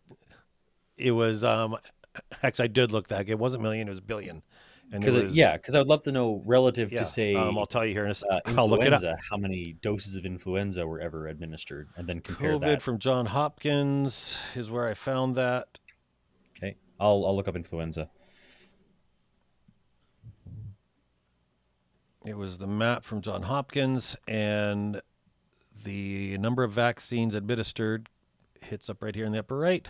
S3: It was actually, I did look that. It wasn't million. It was billion. And
S1: Because I would love to know relative
S3: yeah,
S1: to say
S3: I'll tell you here in a second. I'll look it up.
S1: influenza, how many doses of influenza were ever administered, and then compare
S3: COVID
S1: that.
S3: from Johns Hopkins is where I found that.
S1: Okay, I'll look up influenza.
S3: It was the map from Johns Hopkins, and the number of vaccines administered hits up right here in the upper right.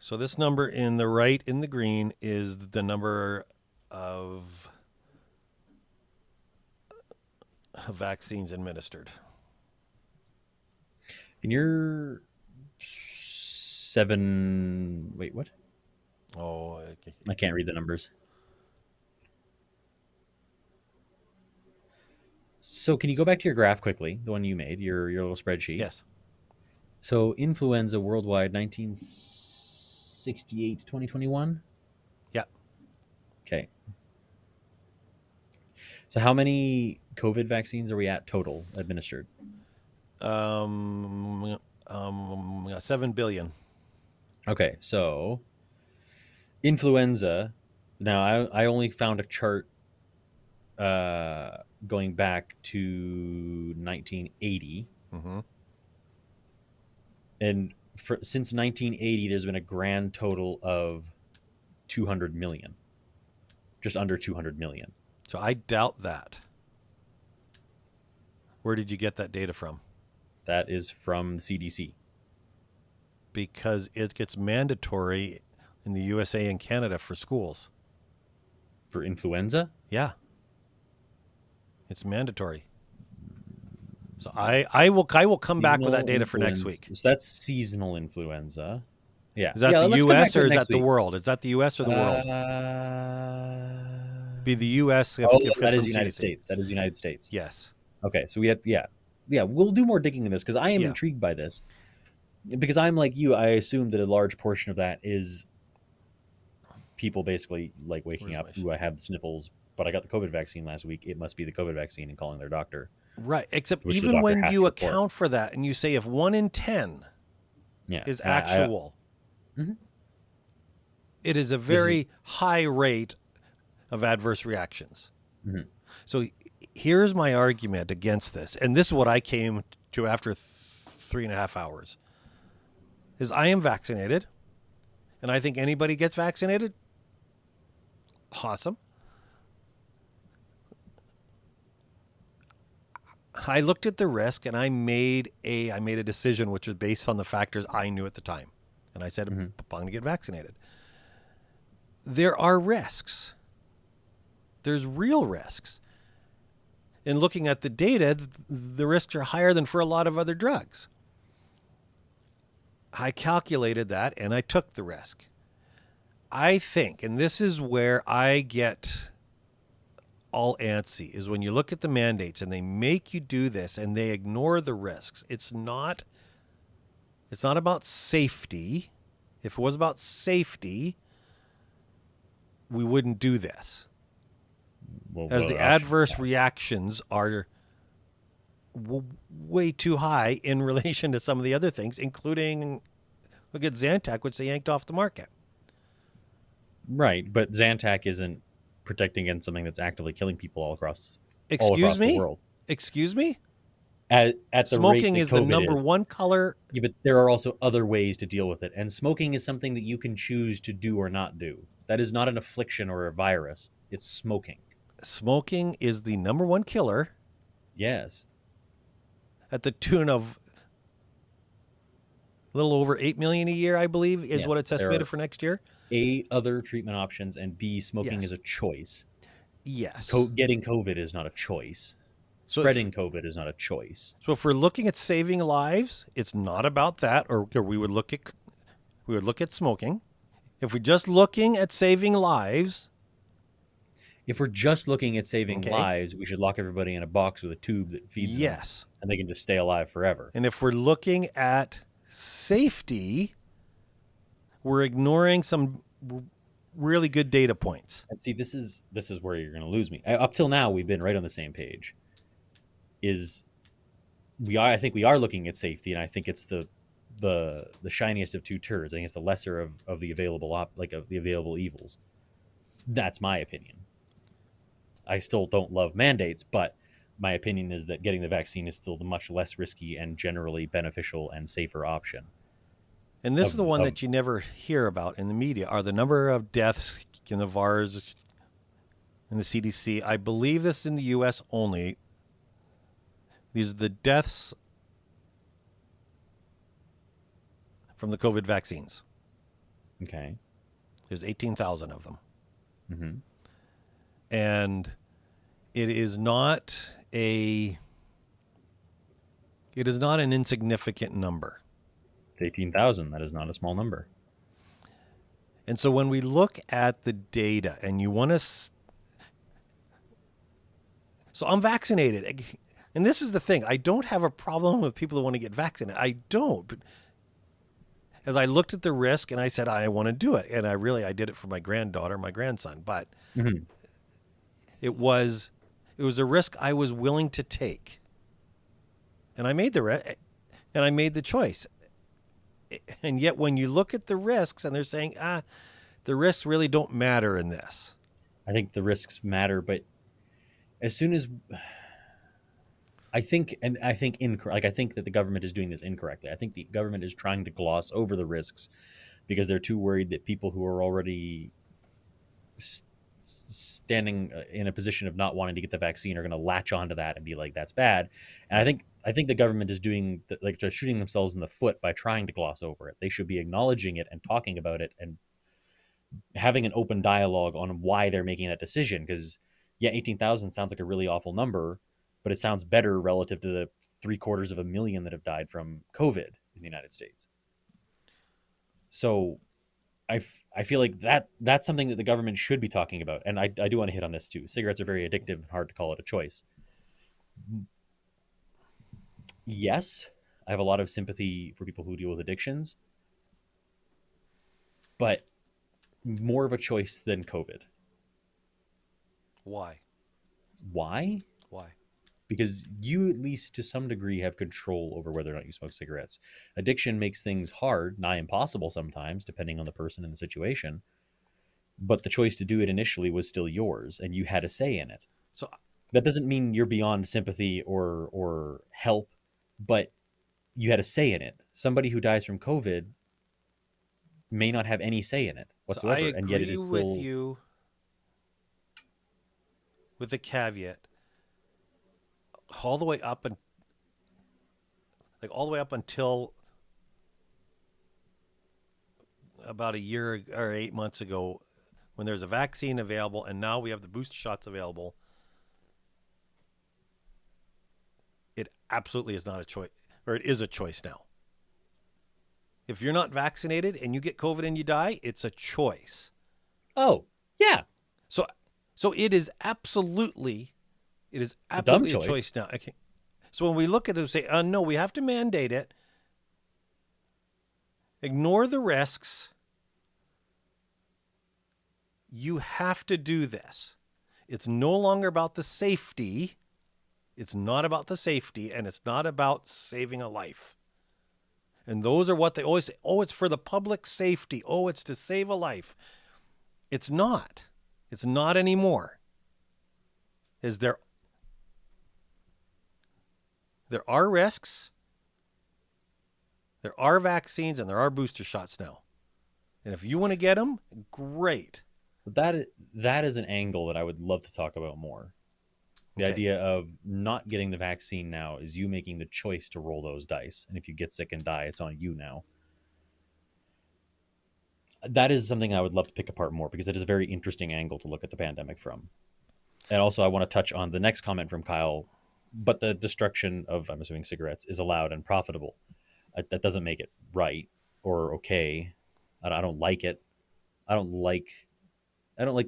S3: So this number in the right in the green is the number of vaccines administered.
S1: In your wait, what?
S3: Oh, okay.
S1: I can't read the numbers. So can you go back to your graph quickly, the one you made, your little spreadsheet?
S3: Yes.
S1: So influenza worldwide, 1968 to 2021?
S3: Yeah.
S1: Okay. So how many COVID vaccines are we at total administered?
S3: 7 billion.
S1: Okay, so influenza. Now I only found a chart going back to 1980, and since 1980, there's been a grand total of 200 million, just under 200 million.
S3: So I doubt that. Where did you get that data from?
S1: That is from the CDC.
S3: Because it gets mandatory in the USA and Canada for schools.
S1: For influenza?
S3: Yeah. It's mandatory. So I will come back with that data for next week.
S1: So that's seasonal influenza. Yeah.
S3: Is that the
S1: let's come
S3: US
S1: back to
S3: or
S1: it
S3: is that
S1: next
S3: the
S1: week.
S3: world? Is that the US or the world? Be the US.
S1: That is United
S3: CDC.
S1: States. That is United States.
S3: Yes.
S1: Okay, so we have we'll do more digging in this because I am intrigued by this. Because I'm like you, I assume that a large portion of that is people basically like waking up, ooh, I have the sniffles, but I got the COVID vaccine last week. It must be the COVID vaccine, and calling their doctor.
S3: Right. Except
S1: Which the
S3: even
S1: doctor
S3: when
S1: has
S3: you
S1: to
S3: account
S1: report.
S3: for that and you say if 1 in 10 is actual, it is a very high rate of adverse reactions. So here's my argument against this. And this is what I came to after 3.5 hours. Is I am vaccinated, and I think anybody gets vaccinated, awesome. I looked at the risk and I made a decision which was based on the factors I knew at the time. And I said, I'm going to get vaccinated. There are risks. There's real risks. In looking at the data, the risks are higher than for a lot of other drugs. I calculated that and I took the risk. I think, and this is where I get all antsy, is when you look at the mandates and they make you do this and they ignore the risks. It's not about safety. If it was about safety, we wouldn't do this. As the adverse reactions are way too high in relation to some of the other things, including, look at Zantac, which they yanked off the market.
S1: Right, but Zantac isn't protecting against something that's actively killing people all across
S3: Excuse me?
S1: the world.
S3: Excuse me?
S1: at the rate
S3: Smoking
S1: that
S3: is the
S1: COVID
S3: number
S1: is.
S3: one color.
S1: Yeah, but there are also other ways to deal with it. And smoking is something that you can choose to do or not do. That is not an affliction or a virus. It's smoking.
S3: Smoking is the number one killer
S1: Yes.
S3: at the tune of a little over 8 million a year, I believe, is
S1: Yes,
S3: what it's
S1: there
S3: estimated
S1: are-
S3: for next year.
S1: A, other treatment options, and B, smoking
S3: Yes.
S1: is a choice.
S3: Yes.
S1: Getting COVID is not a choice.
S3: So
S1: Spreading COVID is not a choice.
S3: So if we're looking at saving lives, it's not about that, or we would look at smoking. If we're just looking at saving lives,
S1: If we're just looking at saving
S3: Okay.
S1: lives, we should lock everybody in a box with a tube that feeds them,
S3: yes.
S1: and they can just stay alive forever.
S3: And if we're looking at safety, we're ignoring some really good data points.
S1: And see, this is where you're going to lose me. Up till now, we've been right on the same page. I think we are looking at safety, and I think it's the shiniest of two turds. I think it's the lesser of the available of the available evils. That's my opinion. I still don't love mandates, but my opinion is that getting the vaccine is still the much less risky and generally beneficial and safer option.
S3: And this
S1: Of-
S3: is the one
S1: of-
S3: that you never hear about in the media, are the number of deaths in the VARs and the CDC. I believe this is in the U.S. only. These are the deaths from the COVID vaccines.
S1: Okay.
S3: There's 18,000 of them.
S1: Mm-hmm.
S3: And it is not an insignificant number.
S1: 18,000. That is not a small number.
S3: And so when we look at the data and you want to, so I'm vaccinated. And this is the thing. I don't have a problem with people who want to get vaccinated. I don't. But as I looked at the risk and I said, I want to do it. And I did it for my granddaughter, my grandson. But
S1: Mm-hmm.
S3: it was a risk I was willing to take. And I made the choice. And yet when you look at the risks and they're saying, the risks really don't matter in this.
S1: I think the risks matter, but as soon as I think that the government is doing this incorrectly. I think the government is trying to gloss over the risks because they're too worried that people who are already standing in a position of not wanting to get the vaccine are going to latch onto that and be like, that's bad. And I think the government is doing they're shooting themselves in the foot by trying to gloss over it. They should be acknowledging it and talking about it and having an open dialogue on why they're making that decision. Because 18,000 sounds like a really awful number, but it sounds better relative to the 750,000 that have died from COVID in the United States. So I feel like that's something that the government should be talking about. And I do want to hit on this too. Cigarettes are very addictive and hard to call it a choice. Yes, I have a lot of sympathy for people who deal with addictions, but more of a choice than COVID.
S3: Why?
S1: Why?
S3: Why?
S1: Because you, at least to some degree, have control over whether or not you smoke cigarettes. Addiction makes things hard, nigh impossible sometimes, depending on the person and the situation. But the choice to do it initially was still yours, and you had a say in it.
S3: So
S1: that doesn't mean you're beyond sympathy or help, but you had a say in it. Somebody who dies from COVID may not have any say in it whatsoever,
S3: so I agree
S1: and yet it is still.
S3: with you, with the caveat, all the way up until about a year or 8 months ago, when there's a vaccine available, and now we have the booster shots available. It absolutely is not a choice, or it is a choice now. If you're not vaccinated and you get COVID and you die, it's a choice.
S1: Oh, yeah.
S3: So it is absolutely a
S1: choice.
S3: choice now. Okay. So when we look at it and say, no, we have to mandate it, ignore the risks, you have to do this. It's no longer about the safety. It's not about the safety, and it's not about saving a life. And those are what they always say. Oh, it's for the public safety. Oh, it's to save a life. It's not. It's not anymore. There are risks. There are vaccines and there are booster shots now. And if you want to get them, great.
S1: That is an angle that I would love to talk about more. The
S3: Okay.
S1: idea of not getting the vaccine now is you making the choice to roll those dice. And if you get sick and die, it's on you now. That is something I would love to pick apart more because it is a very interesting angle to look at the pandemic from. And also I want to touch on the next comment from Kyle, but the destruction of, I'm assuming, cigarettes is allowed and profitable. That doesn't make it right or okay. I don't like it. I don't like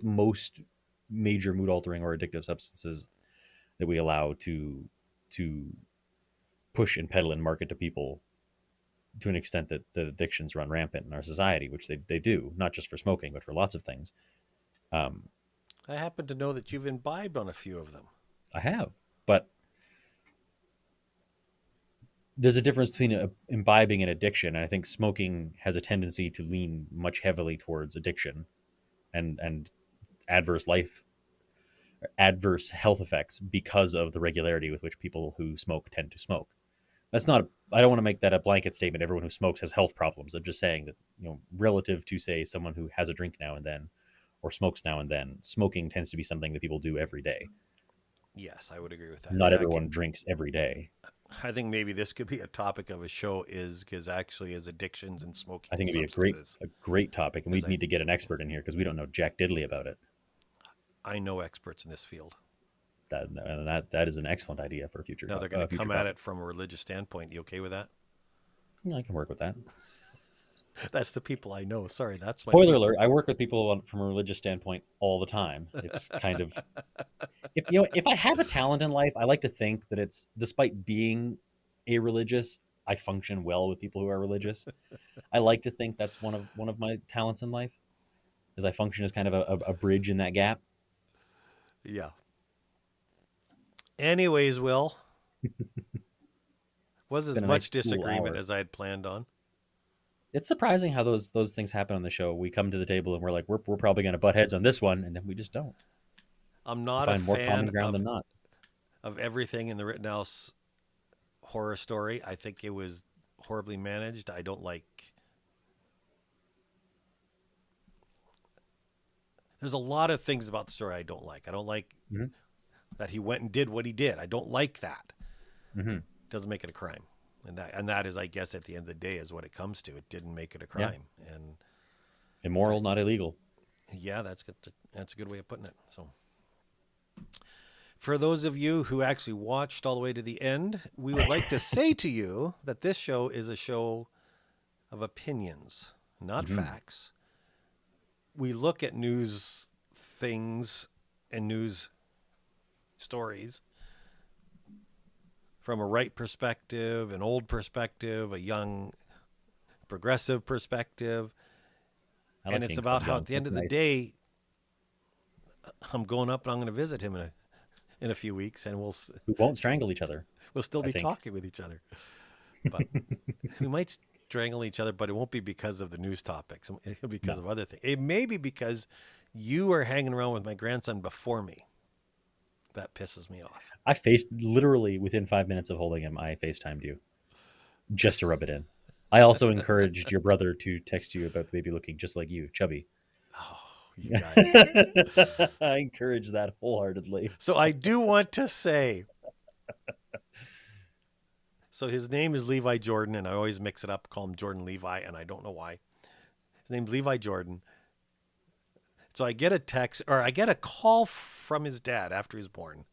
S1: most major mood altering or addictive substances that we allow to push and peddle and market to people to an extent that addictions run rampant in our society, which they do, not just for smoking, but for lots of things.
S3: I happen to know that you've imbibed on a few of them.
S1: I have, but there's a difference between imbibing and addiction. And I think smoking has a tendency to lean much heavily towards addiction and adverse health effects because of the regularity with which people who smoke tend to smoke. That's not, I don't want to make that a blanket statement. Everyone who smokes has health problems. I'm just saying that, relative to, say, someone who has a drink now and then or smokes now and then, smoking tends to be something that people do every day.
S3: Yes, I would agree with that.
S1: Not everyone drinks every day.
S3: I think maybe this could be a topic of a show is addictions and smoking.
S1: I think it'd be a great topic, and we'd need to get an expert in here because we don't know jack diddly about it.
S3: I know experts in this field.
S1: That is an excellent idea for a future.
S3: Now they're going to come at it from a religious standpoint. You okay with that?
S1: Yeah, I can work with that.
S3: That's the people I know. Sorry, that's
S1: spoiler alert. I work with people from a religious standpoint all the time. It's kind of if I have a talent in life, I like to think that it's, despite being irreligious, I function well with people who are religious. I like to think that's one of my talents in life, is I function as kind of a bridge in that gap.
S3: Yeah. Anyways, Will, was as much disagreement as I had planned on.
S1: It's surprising how those things happen on the show. We come to the table and we're like, we're probably going to butt heads on this one, and then we just don't.
S3: I'm not a fan of everything in the Rittenhouse horror story. I think it was horribly managed. I don't like. There's a lot of things about the story I don't like. I don't like that he went and did what he did. I don't like that. Doesn't make it a crime. And that is, I guess, at the end of the day, is what it comes to. It didn't make it a crime. Yeah. And
S1: immoral, not illegal.
S3: Yeah, that's good. That's a good way of putting it. So, for those of you who actually watched all the way to the end, we would like to say to you that this show is a show of opinions, not facts. We look at news things and news stories from a right perspective, an old perspective, a young progressive perspective. And it's about how at the end of the day, I'm going up and I'm going to visit him in a few weeks, and we
S1: won't strangle each other.
S3: We'll still be talking with each other. But we might strangle each other, but it won't be because of the news topics. It'll be because of other things. It may be because you are hanging around with my grandson before me. That pisses me off.
S1: I literally within 5 minutes of holding him, I FaceTimed you just to rub it in. I also encouraged your brother to text you about the baby looking just like you, chubby.
S3: Oh, you guys.
S1: I encourage that wholeheartedly.
S3: So I do want to say, so his name is Levi Jordan, and I always mix it up, call him Jordan Levi, and I don't know why. His name's Levi Jordan. So I get a text, or I get a call from his dad after he's born.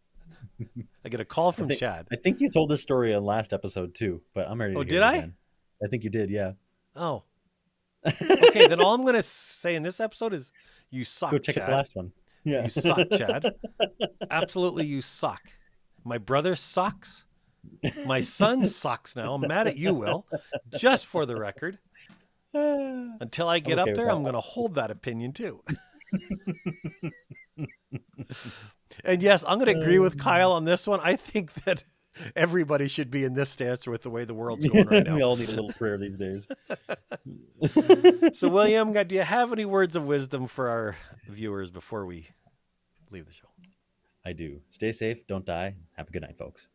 S3: I get a call from Chad.
S1: I think you told this story on last episode too, but I'm ready to hear it again. I think you did, yeah.
S3: Oh. Okay, then all I'm going to say in this episode is you suck,
S1: Go check
S3: Chad.
S1: out the last one. Yeah.
S3: You suck, Chad. Absolutely, you suck. My brother sucks. My son sucks now. I'm mad at you, Will. Just for the record. Until I get up there, I'm going to hold that opinion too. And yes, I'm going to agree with Kyle on this one. I think that everybody should be in this stance with the way the world's going right now.
S1: We all need a little prayer these days.
S3: So, William, do you have any words of wisdom for our viewers before we leave the show?
S1: I do. Stay safe. Don't die. Have a good night, folks.